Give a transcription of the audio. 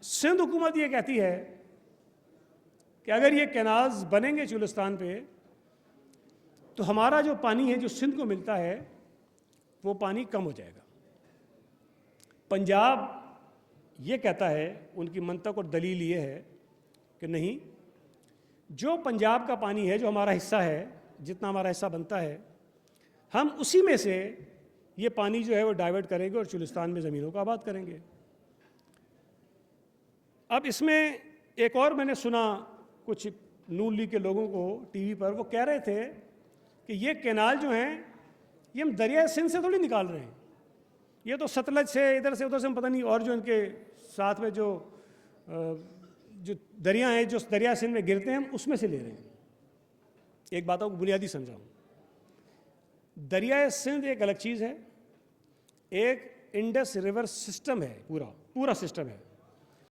सिंध हुकूमत ये कहती है कि अगर ये कैनाल्स बनेंगे चुलिस्तान पे तो हमारा जो पानी है जो सिंध को मिलता है वो पानी कम हो जाएगा। पंजाब ये कहता है, उनकी मंतक और दलील ये है कि नहीं, जो पंजाब का पानी है, जो हमारा हिस्सा है, जितना हमारा हिस्सा बनता है, हम उसी में से ये पानी जो है वो डाइवर्ट करेंगे और चुलिस्तान में ज़मीनों को आबाद करेंगे। अब इसमें एक और मैंने सुना, कुछ नून लीग के लोगों को टीवी पर, वो कह रहे थे कि ये कैनाल जो हैं ये हम दरिया सिंध से थोड़ी निकाल रहे हैं, ये तो सतलज से, इधर से उधर से, हम पता नहीं, और जो इनके साथ में जो दरिया हैं, जो दरिया सिंध में गिरते हैं, हम उसमें से ले रहे हैं। एक बात को बुनियादी समझाऊँ, दरिया सिंध एक अलग चीज़ है, एक इंडस रिवर सिस्टम है, पूरा सिस्टम है।